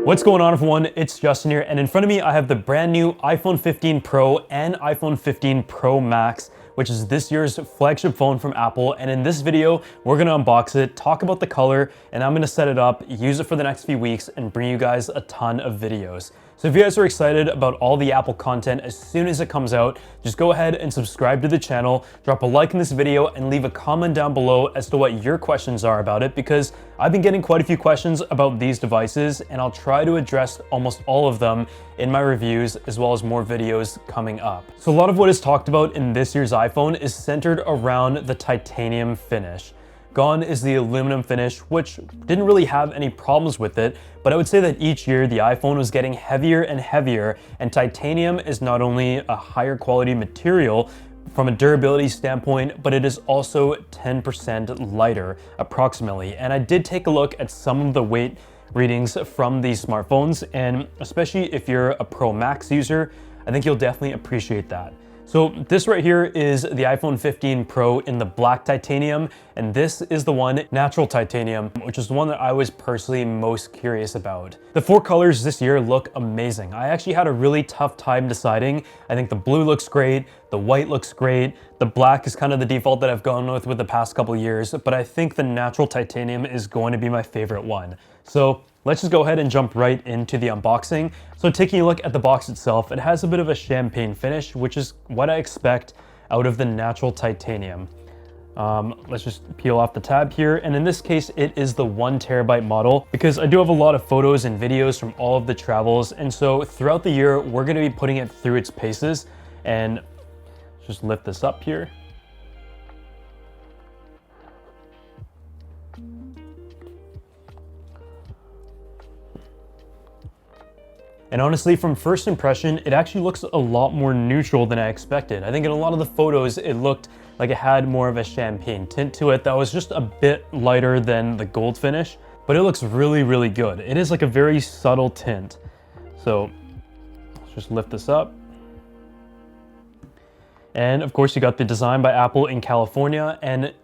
What's going on, everyone? It's Justin here, and in front of me I have the brand new iPhone 15 Pro and iPhone 15 Pro Max, which is this year's flagship phone from Apple. And in this video, we're gonna unbox it, talk about the color, and I'm gonna set it up, use it for the next few weeks, and bring you guys a ton of videos. So if you guys are excited about all the Apple content as soon as it comes out, just go ahead and subscribe to the channel, drop a like in this video, and leave a comment down below as to what your questions are about it, because I've been getting quite a few questions about these devices, and I'll try to address almost all of them in my reviews, as well as more videos coming up. So a lot of what is talked about in this year's iPhone is centered around the titanium finish. Gone is the aluminum finish, which didn't really have any problems with it, but I would say that each year the iPhone was getting heavier and heavier, and titanium is not only a higher quality material from a durability standpoint, but it is also 10% lighter, approximately. And I did take a look at some of the weight readings from these smartphones, and especially if you're a Pro Max user, I think you'll definitely appreciate that. So this right here is the iPhone 15 Pro in the black titanium, and this is the one natural titanium, which is the one that I was personally most curious about. The four colors this year look amazing. I actually had a really tough time deciding. I think the blue looks great, the white looks great, the black is kind of the default that I've gone with the past couple years, but I think the natural titanium is going to be my favorite one. So let's just go ahead and jump right into the unboxing. So taking a look at the box itself, it has a bit of a champagne finish, which is what I expect out of the natural titanium. Let's just peel off the tab here. And in this case, it is the 1TB model, because I do have a lot of photos and videos from all of the travels. And so throughout the year, we're gonna be putting it through its paces. And let's just lift this up here. And honestly, from first impression, it actually looks a lot more neutral than I expected. I think in a lot of the photos, it looked like it had more of a champagne tint to it that was just a bit lighter than the gold finish, but it looks really, really good. It is like a very subtle tint. So let's just lift this up. And of course, you got the design by Apple in California, and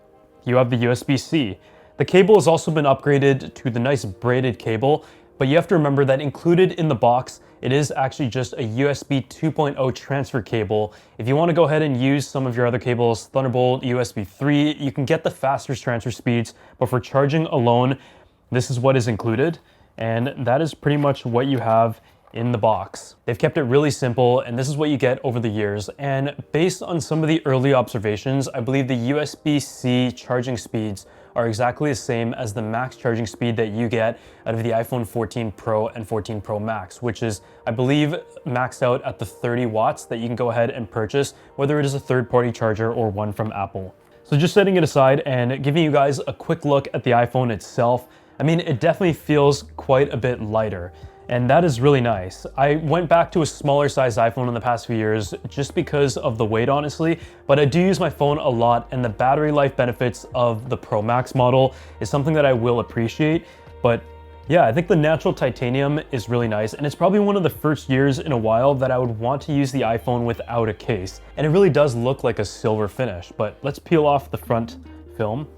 you have the USB-C. The cable has also been upgraded to the nice braided cable, but you have to remember that included in the box, it is actually just a USB 2.0 transfer cable. If you want to go ahead and use some of your other cables, Thunderbolt, USB 3, you can get the faster transfer speeds, but for charging alone, this is what is included, and that is pretty much what you have in the box. They've kept it really simple, and this is what you get over the years. And based on some of the early observations, I believe the USB-C charging speeds are exactly the same as the max charging speed that you get out of the iPhone 14 Pro and 14 Pro Max, which is, I believe, maxed out at the 30 watts that you can go ahead and purchase, whether it is a third-party charger or one from Apple. So just setting it aside and giving you guys a quick look at the iPhone itself, I mean, it definitely feels quite a bit lighter. And that is really nice. I went back to a smaller sized iPhone in the past few years just because of the weight, honestly, but I do use my phone a lot, and the battery life benefits of the Pro Max model is something that I will appreciate. But yeah, I think the natural titanium is really nice, and it's probably one of the first years in a while that I would want to use the iPhone without a case. And it really does look like a silver finish, but let's peel off the front film.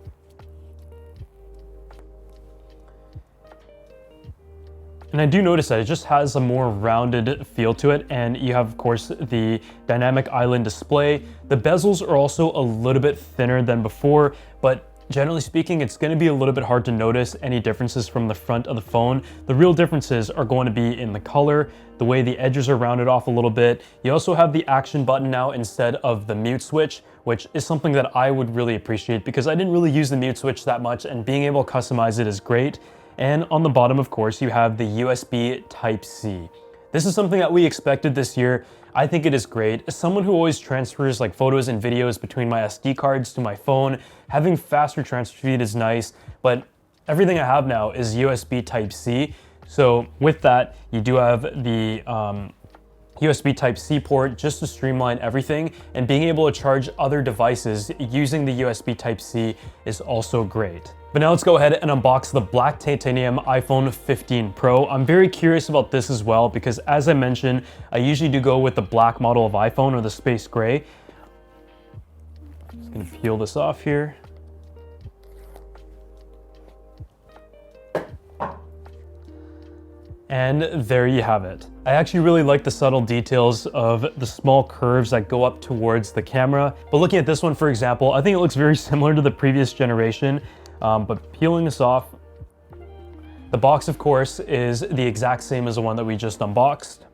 And I do notice that it just has a more rounded feel to it, and you have, of course, the dynamic island display. The bezels are also a little bit thinner than before, but generally speaking, it's going to be a little bit hard to notice any differences from the front of the phone. The real differences are going to be in the color, the way the edges are rounded off a little bit. You also have the action button now instead of the mute switch, which is something that I would really appreciate because I didn't really use the mute switch that much, and being able to customize it is great. And on the bottom, of course, you have the USB Type-C. This is something that we expected this year. I think it is great. As someone who always transfers like photos and videos between my SD cards to my phone, having faster transfer speed is nice, but everything I have now is USB Type-C. So with that, you do have the USB Type-C port just to streamline everything, and being able to charge other devices using the USB Type-C is also great. But now let's go ahead and unbox the black titanium iPhone 15 Pro. I'm very curious about this as well because, as I mentioned, I usually do go with the black model of iPhone or the space gray. Just gonna peel this off here. And there you have it. I actually really like the subtle details of the small curves that go up towards the camera. But looking at this one, for example, I think it looks very similar to the previous generation. But peeling this off, the box, of course, is the exact same as the one that we just unboxed.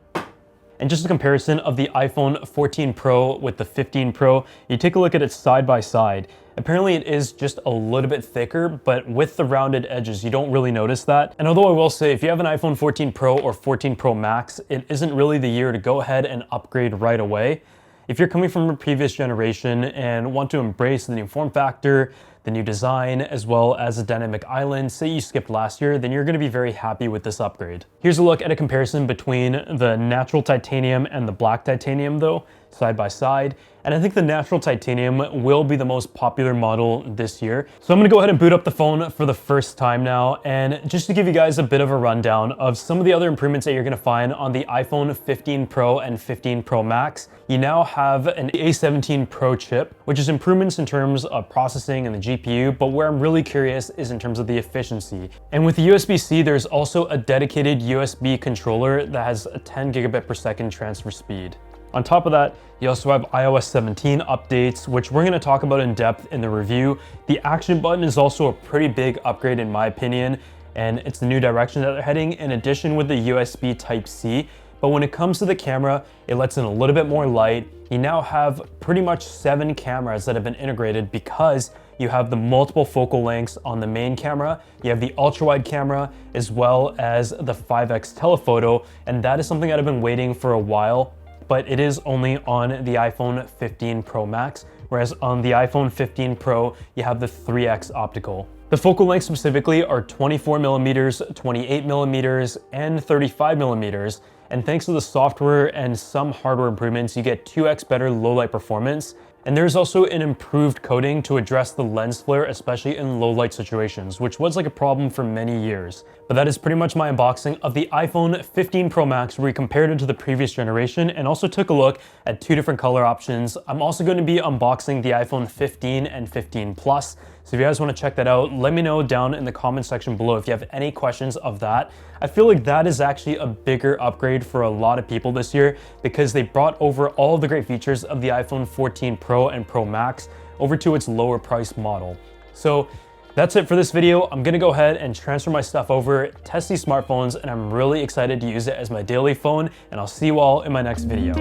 And just a comparison of the iPhone 14 Pro with the 15 Pro, you take a look at it side by side. Apparently it is just a little bit thicker, but with the rounded edges, you don't really notice that. And although I will say, if you have an iPhone 14 Pro or 14 Pro Max, it isn't really the year to go ahead and upgrade right away. If you're coming from a previous generation and want to embrace the new form factor, the new design, as well as a dynamic island, say you skipped last year, then you're gonna be very happy with this upgrade. Here's a look at a comparison between the natural titanium and the black titanium though, side by side. And I think the natural titanium will be the most popular model this year. So I'm gonna go ahead and boot up the phone for the first time now. And just to give you guys a bit of a rundown of some of the other improvements that you're gonna find on the iPhone 15 Pro and 15 Pro Max, you now have an A17 Pro chip, which is improvements in terms of processing and the GPU, but where I'm really curious is in terms of the efficiency. And with the USB-C, there's also a dedicated USB controller that has a 10 gigabit per second transfer speed. On top of that, you also have iOS 17 updates, which we're gonna talk about in depth in the review. The action button is also a pretty big upgrade in my opinion, and it's the new direction that they're heading in addition with the USB Type-C. But when it comes to the camera, it lets in a little bit more light. You now have pretty much 7 cameras that have been integrated because you have the multiple focal lengths on the main camera, you have the ultra-wide camera, as well as the 5x telephoto, and that is something that I've been waiting for a while, but it is only on the iPhone 15 Pro Max, whereas on the iPhone 15 Pro, you have the 3x optical. The focal lengths specifically are 24 millimeters, 28 millimeters, and 35 millimeters. And thanks to the software and some hardware improvements, you get 2x better low light performance. And there's also an improved coating to address the lens flare, especially in low light situations, which was like a problem for many years. But that is pretty much my unboxing of the iPhone 15 Pro Max, where we compared it to the previous generation and also took a look at 2 different color options. I'm also going to be unboxing the iPhone 15 and 15 Plus. So if you guys want to check that out, let me know down in the comment section below if you have any questions of that. I feel like that is actually a bigger upgrade for a lot of people this year because they brought over all of the great features of the iPhone 14 Pro and Pro Max over to its lower price model. So that's it for this video. I'm gonna go ahead and transfer my stuff over, test these smartphones, and I'm really excited to use it as my daily phone, and I'll see you all in my next video.